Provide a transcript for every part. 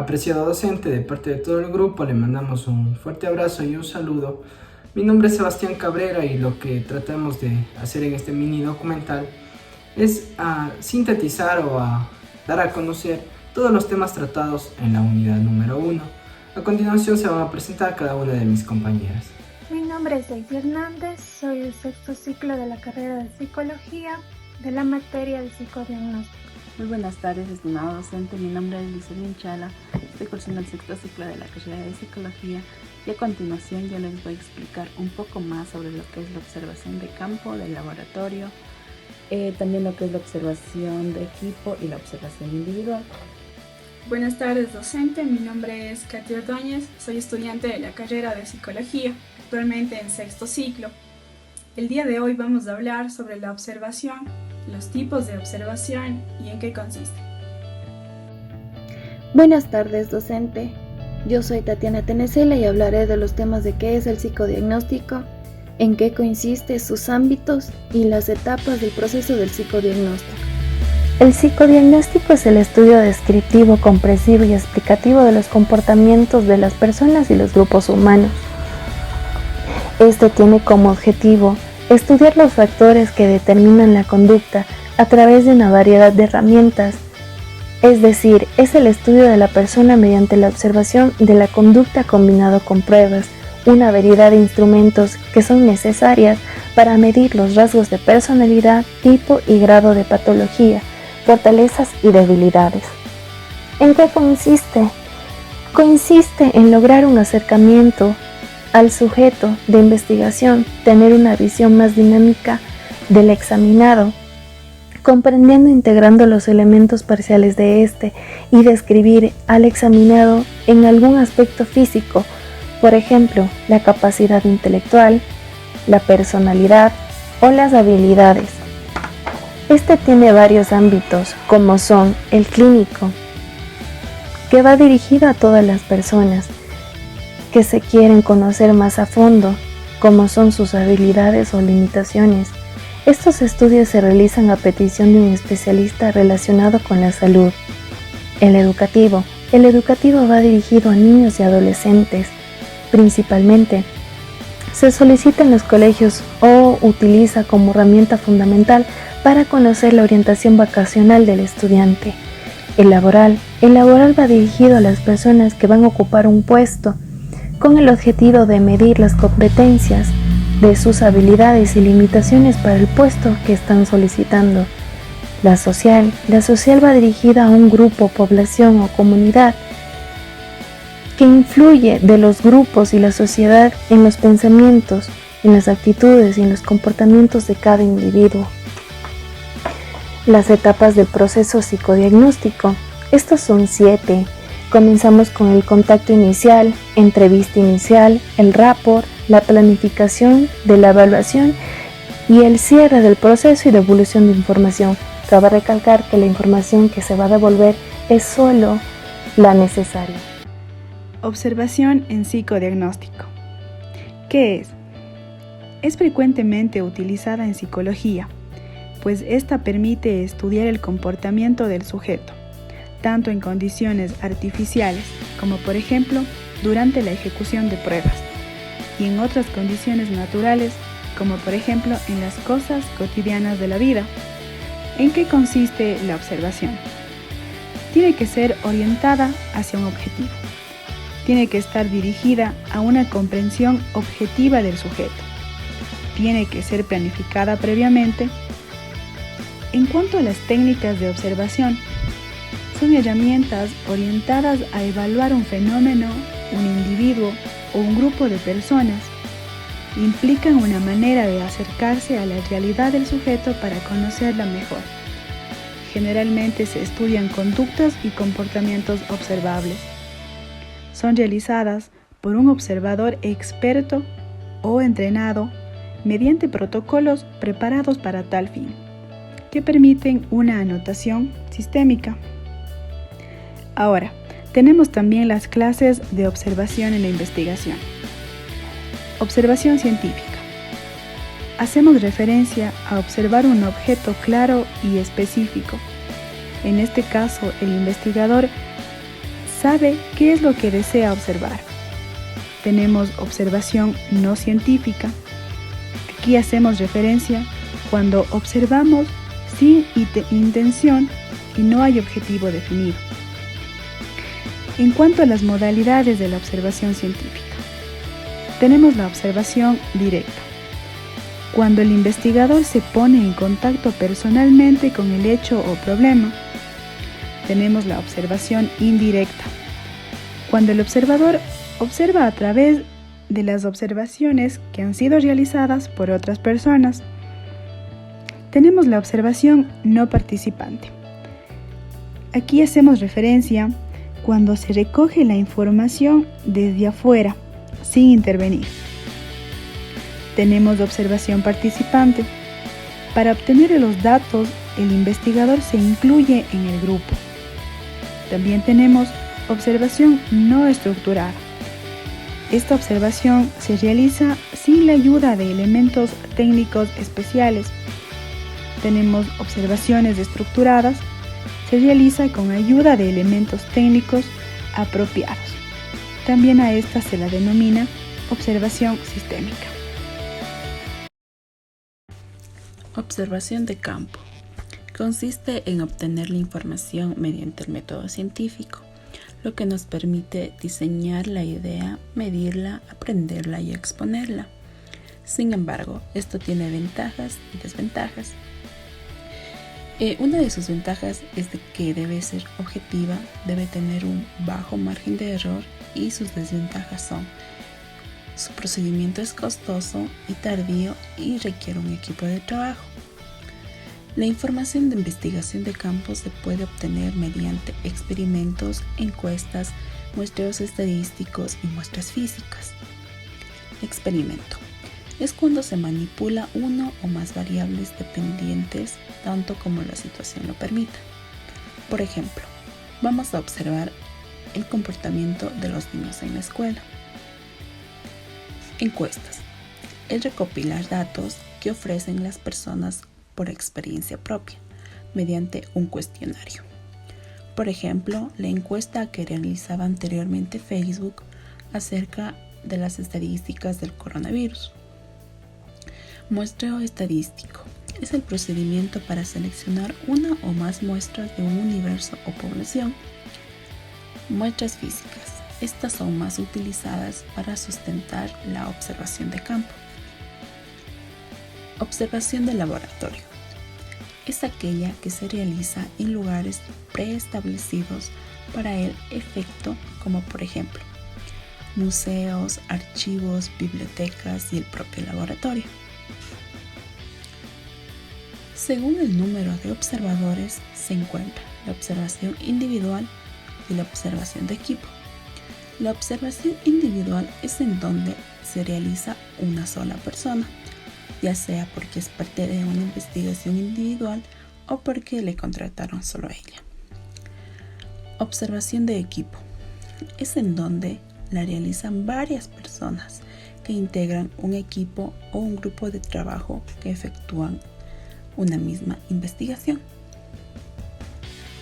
Apreciado docente, de parte de todo el grupo le mandamos un fuerte abrazo y un saludo. Mi nombre es Sebastián Cabrera y lo que tratamos de hacer en este mini documental es sintetizar o dar a conocer todos los temas tratados en la unidad número 1. A continuación se van a presentar cada una de mis compañeras. Mi nombre es Daisy Hernández, soy del sexto ciclo de la carrera de Psicología de la materia de Psicodiagnóstico. Muy buenas tardes, estimado docente. Mi nombre es Lizelín Chala, estoy cursando el sexto ciclo de la carrera de Psicología y a continuación yo les voy a explicar un poco más sobre lo que es la observación de campo, del laboratorio, también lo que es la observación de equipo y la observación individual. Buenas tardes, docente. Mi nombre es Katy Ordóñez, soy estudiante de la carrera de Psicología, actualmente en sexto ciclo. El día de hoy vamos a hablar sobre la observación, los tipos de observación y en qué consiste. Buenas tardes, docente. Yo soy Tatiana Tenecela y hablaré de los temas de qué es el psicodiagnóstico, en qué consiste, sus ámbitos y las etapas del proceso del psicodiagnóstico. El psicodiagnóstico es el estudio descriptivo, comprensivo y explicativo de los comportamientos de las personas y los grupos humanos. Este tiene como objetivo estudiar los factores que determinan la conducta a través de una variedad de herramientas, es decir, es el estudio de la persona mediante la observación de la conducta combinado con pruebas, una variedad de instrumentos que son necesarias para medir los rasgos de personalidad, tipo y grado de patología, fortalezas y debilidades. ¿En qué consiste? Consiste en lograr un acercamiento al sujeto de investigación, tener una visión más dinámica del examinado, comprendiendo e integrando los elementos parciales de este y describir al examinado en algún aspecto físico, por ejemplo, la capacidad intelectual, la personalidad o las habilidades. Este tiene varios ámbitos, como son el clínico, que va dirigido a todas las personas que se quieren conocer más a fondo, como son sus habilidades o limitaciones. Estos estudios se realizan a petición de un especialista relacionado con la salud. El educativo va dirigido a niños y adolescentes, principalmente. Se solicita en los colegios o utiliza como herramienta fundamental para conocer la orientación vocacional del estudiante. El laboral va dirigido a las personas que van a ocupar un puesto, con el objetivo de medir las competencias de sus habilidades y limitaciones para el puesto que están solicitando. La social va dirigida a un grupo, población o comunidad que influye de los grupos y la sociedad en los pensamientos, en las actitudes y en los comportamientos de cada individuo. Las etapas del proceso psicodiagnóstico. Estos son 7. Comenzamos con el contacto inicial, entrevista inicial, el rapport, la planificación de la evaluación y el cierre del proceso y devolución de información. Cabe recalcar que la información que se va a devolver es solo la necesaria. Observación en psicodiagnóstico. ¿Qué es? Es frecuentemente utilizada en psicología, pues esta permite estudiar el comportamiento del sujeto, tanto en condiciones artificiales, como por ejemplo durante la ejecución de pruebas, y en otras condiciones naturales, como por ejemplo en las cosas cotidianas de la vida. ¿En qué consiste la observación? Tiene que ser orientada hacia un objetivo. Tiene que estar dirigida a una comprensión objetiva del sujeto. Tiene que ser planificada previamente. En cuanto a las técnicas de observación, son herramientas orientadas a evaluar un fenómeno, un individuo o un grupo de personas. Implican una manera de acercarse a la realidad del sujeto para conocerla mejor. Generalmente se estudian conductas y comportamientos observables. Son realizadas por un observador experto o entrenado mediante protocolos preparados para tal fin, que permiten una anotación sistémica. Ahora, tenemos también las clases de observación en la investigación. Observación científica. Hacemos referencia a observar un objeto claro y específico. En este caso, el investigador sabe qué es lo que desea observar. Tenemos observación no científica. Aquí hacemos referencia cuando observamos sin intención y no hay objetivo definido. En cuanto a las modalidades de la observación científica, tenemos la observación directa, cuando el investigador se pone en contacto personalmente con el hecho o problema. Tenemos la observación indirecta, cuando el observador observa a través de las observaciones que han sido realizadas por otras personas. Tenemos la observación no participante. Aquí hacemos referencia cuando se recoge la información desde afuera, sin intervenir. Tenemos observación participante. Para obtener los datos, el investigador se incluye en el grupo. También tenemos observación no estructurada. Esta observación se realiza sin la ayuda de elementos técnicos especiales. Tenemos observaciones estructuradas. Se realiza con ayuda de elementos técnicos apropiados. También a esta se la denomina observación sistémica. Observación de campo. Consiste en obtener la información mediante el método científico, lo que nos permite diseñar la idea, medirla, aprenderla y exponerla. Sin embargo, esto tiene ventajas y desventajas. Una de sus ventajas es de que debe ser objetiva, debe tener un bajo margen de error, y sus desventajas son: su procedimiento es costoso y tardío y requiere un equipo de trabajo. La información de investigación de campo se puede obtener mediante experimentos, encuestas, muestreos estadísticos y muestras físicas. Experimento. Es cuando se manipula uno o más variables dependientes, tanto como la situación lo permita. Por ejemplo, vamos a observar el comportamiento de los niños en la escuela. Encuestas. Es recopilar datos que ofrecen las personas por experiencia propia, mediante un cuestionario. Por ejemplo, la encuesta que realizaba anteriormente Facebook acerca de las estadísticas del coronavirus. Muestreo estadístico. Es el procedimiento para seleccionar una o más muestras de un universo o población. Muestras físicas. Estas son más utilizadas para sustentar la observación de campo. Observación de laboratorio. Es aquella que se realiza en lugares preestablecidos para el efecto, como por ejemplo museos, archivos, bibliotecas y el propio laboratorio. Según el número de observadores se encuentra la observación individual y la observación de equipo. La observación individual es en donde se realiza una sola persona, ya sea porque es parte de una investigación individual o porque le contrataron solo a ella. Observación de equipo es en donde la realizan varias personas que integran un equipo o un grupo de trabajo que efectúan una misma investigación.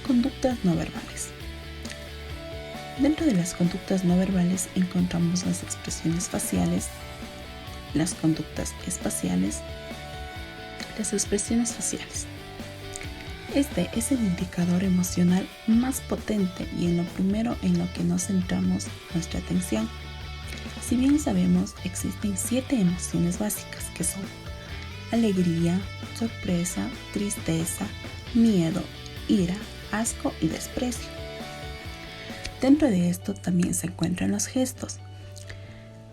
Conductas no verbales. Dentro de las conductas no verbales encontramos las expresiones faciales, las conductas espaciales, las expresiones faciales. Este es el indicador emocional más potente y en lo primero en lo que nos centramos nuestra atención. Si bien sabemos, existen 7 emociones básicas que son alegría, sorpresa, tristeza, miedo, ira, asco y desprecio. Dentro de esto también se encuentran los gestos,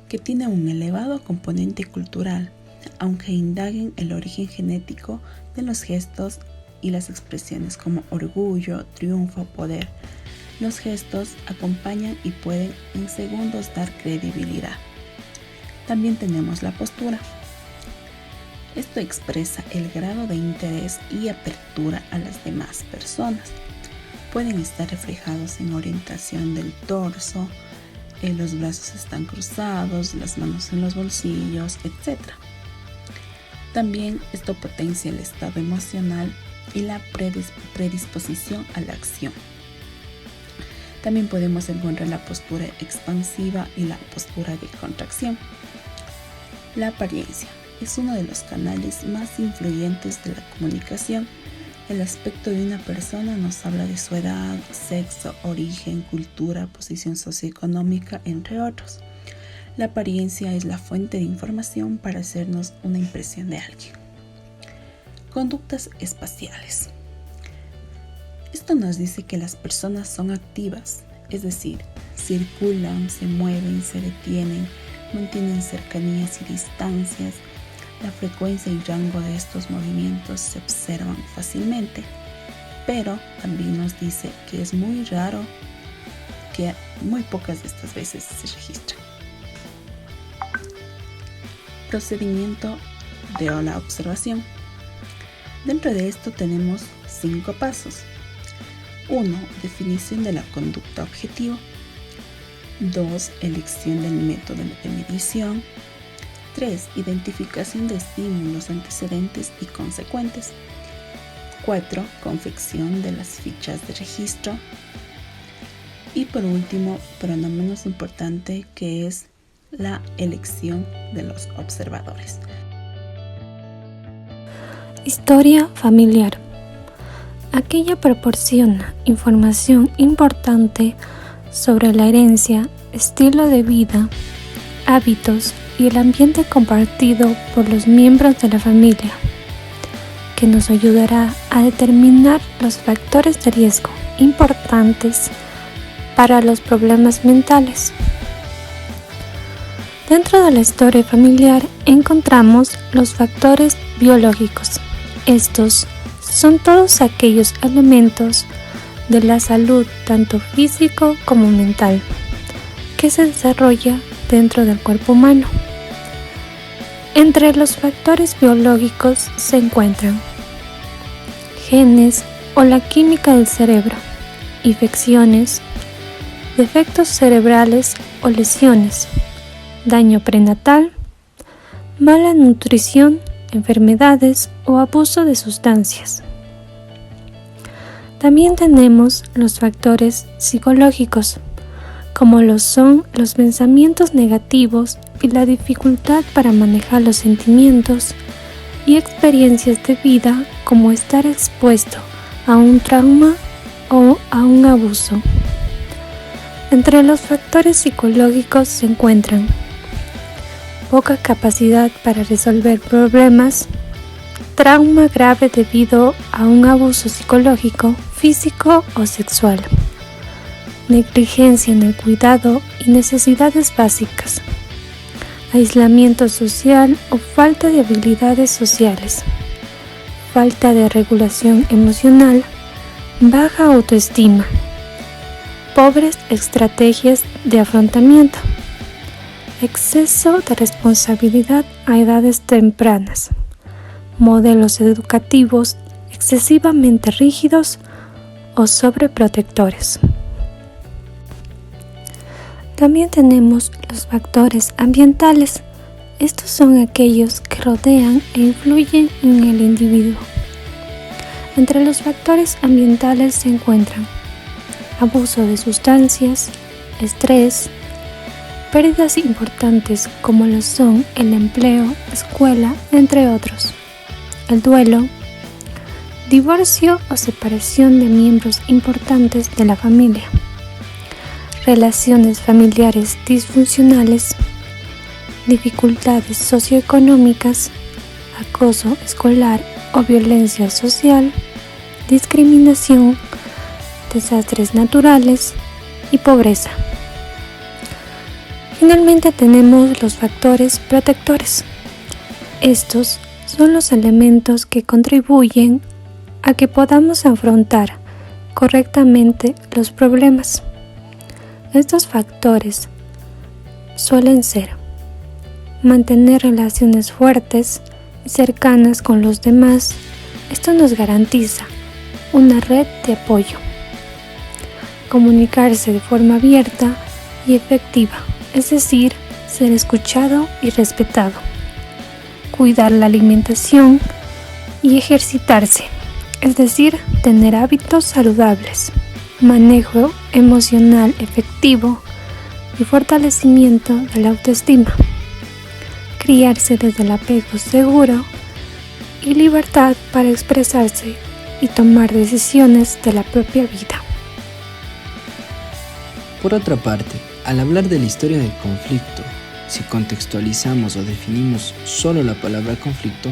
que tienen un elevado componente cultural, aunque indaguen el origen genético de los gestos y las expresiones como orgullo, triunfo, poder. Los gestos acompañan y pueden en segundos dar credibilidad. También tenemos la postura. Esto expresa el grado de interés y apertura a las demás personas. Pueden estar reflejados en orientación del torso, los brazos están cruzados, las manos en los bolsillos, etc. También esto potencia el estado emocional y la predisposición a la acción. También podemos encontrar la postura expansiva y la postura de contracción. La apariencia es uno de los canales más influyentes de la comunicación. El aspecto de una persona nos habla de su edad, sexo, origen, cultura, posición socioeconómica, entre otros. La apariencia es la fuente de información para hacernos una impresión de alguien. Conductas espaciales. Esto nos dice que las personas son activas, es decir, circulan, se mueven, se detienen, mantienen cercanías y distancias. La frecuencia y rango de estos movimientos se observan fácilmente, pero también nos dice que es muy raro, que muy pocas de estas veces se registran. Procedimiento de la observación. Dentro de esto tenemos 5 pasos. 1. Definición de la conducta objetivo. 2. Elección del método de medición. 3. Identificación de estímulos antecedentes y consecuentes. 4. Confección de las fichas de registro. Y por último, pero no menos importante, que es la elección de los observadores. Historia familiar. Aquella proporciona información importante sobre la herencia, estilo de vida, hábitos y el ambiente compartido por los miembros de la familia, que nos ayudará a determinar los factores de riesgo importantes para los problemas mentales. Dentro de la historia familiar encontramos los factores biológicos. Estos son todos aquellos elementos de la salud, tanto físico como mental, que se desarrolla dentro del cuerpo humano. Entre los factores biológicos se encuentran genes o la química del cerebro, infecciones, defectos cerebrales o lesiones, daño prenatal, mala nutrición, enfermedades o abuso de sustancias. También tenemos los factores psicológicos, como lo son los pensamientos negativos y la dificultad para manejar los sentimientos y experiencias de vida, como estar expuesto a un trauma o a un abuso. Entre los factores psicológicos se encuentran poca capacidad para resolver problemas, trauma grave debido a un abuso psicológico, físico o sexual, negligencia en el cuidado y necesidades básicas, aislamiento social o falta de habilidades sociales, falta de regulación emocional, baja autoestima, pobres estrategias de afrontamiento, exceso de responsabilidad a edades tempranas, modelos educativos excesivamente rígidos o sobreprotectores. También tenemos los factores ambientales. Estos son aquellos que rodean e influyen en el individuo. Entre los factores ambientales se encuentran abuso de sustancias, estrés, pérdidas importantes como lo son el empleo, escuela, entre otros, el duelo, divorcio o separación de miembros importantes de la familia, relaciones familiares disfuncionales, dificultades socioeconómicas, acoso escolar o violencia social, discriminación, desastres naturales y pobreza. Finalmente tenemos los factores protectores. Estos son los elementos que contribuyen a que podamos afrontar correctamente los problemas. Estos factores suelen ser mantener relaciones fuertes y cercanas con los demás. Esto nos garantiza una red de apoyo. Comunicarse de forma abierta y efectiva, es decir, ser escuchado y respetado. Cuidar la alimentación y ejercitarse, es decir, tener hábitos saludables. manejo emocional efectivo y fortalecimiento de la autoestima, criarse desde el apego seguro y libertad para expresarse y tomar decisiones de la propia vida. Por otra parte, al hablar de la historia del conflicto, si contextualizamos o definimos solo la palabra conflicto,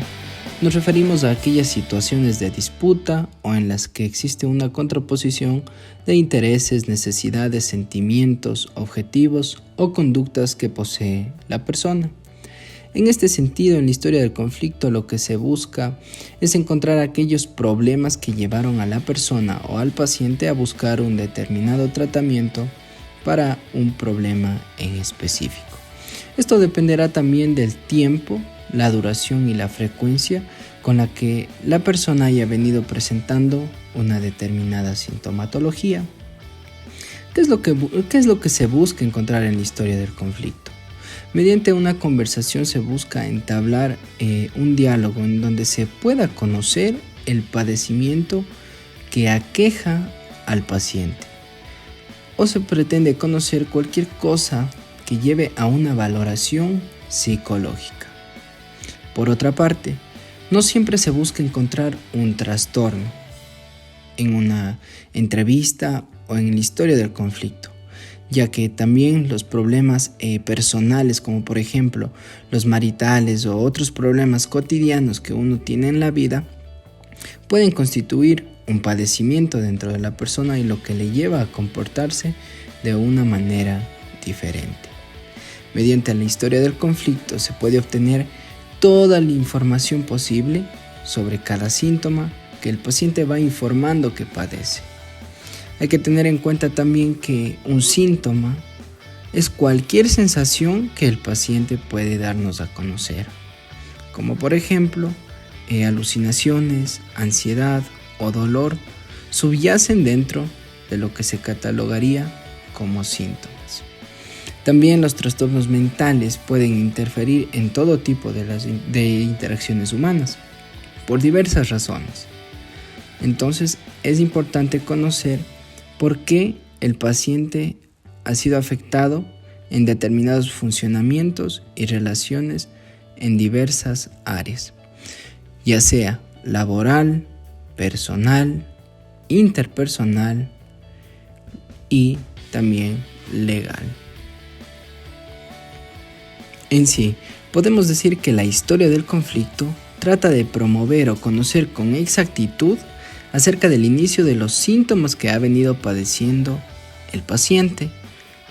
nos referimos a aquellas situaciones de disputa o en las que existe una contraposición de intereses, necesidades, sentimientos, objetivos o conductas que posee la persona. En este sentido, en la historia del conflicto, lo que se busca es encontrar aquellos problemas que llevaron a la persona o al paciente a buscar un determinado tratamiento para un problema en específico. Esto dependerá también del tiempo, la duración y la frecuencia con la que la persona haya venido presentando una determinada sintomatología. ¿Qué es lo que se busca encontrar en la historia del conflicto? Mediante una conversación se busca entablar un diálogo en donde se pueda conocer el padecimiento que aqueja al paciente, o se pretende conocer cualquier cosa que lleve a una valoración psicológica. Por otra parte, no siempre se busca encontrar un trastorno en una entrevista o en la historia del conflicto, ya que también los problemas personales, como por ejemplo los maritales o otros problemas cotidianos que uno tiene en la vida, pueden constituir un padecimiento dentro de la persona y lo que le lleva a comportarse de una manera diferente. Mediante la historia del conflicto se puede obtener toda la información posible sobre cada síntoma que el paciente va informando que padece. Hay que tener en cuenta también que un síntoma es cualquier sensación que el paciente puede darnos a conocer, como por ejemplo alucinaciones, ansiedad o dolor subyacen dentro de lo que se catalogaría como síntomas. También los trastornos mentales pueden interferir en todo tipo de interacciones humanas, por diversas razones. Entonces, es importante conocer por qué el paciente ha sido afectado en determinados funcionamientos y relaciones en diversas áreas, ya sea laboral, personal, interpersonal y también legal. En sí, podemos decir que la historia del conflicto trata de promover o conocer con exactitud acerca del inicio de los síntomas que ha venido padeciendo el paciente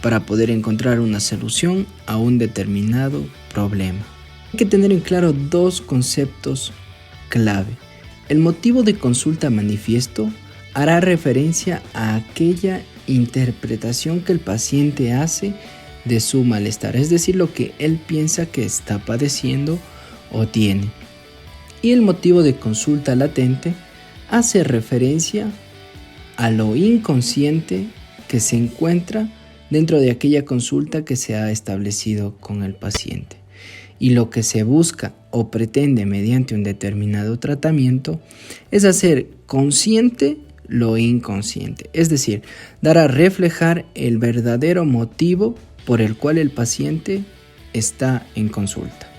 para poder encontrar una solución a un determinado problema. Hay que tener en claro dos conceptos clave. El motivo de consulta manifiesto hará referencia a aquella interpretación que el paciente hace de su malestar, es decir, lo que él piensa que está padeciendo o tiene. Y el motivo de consulta latente hace referencia a lo inconsciente que se encuentra dentro de aquella consulta que se ha establecido con el paciente. Y lo que se busca o pretende mediante un determinado tratamiento es hacer consciente lo inconsciente, es decir, dar a reflejar el verdadero motivo por el cual el paciente está en consulta.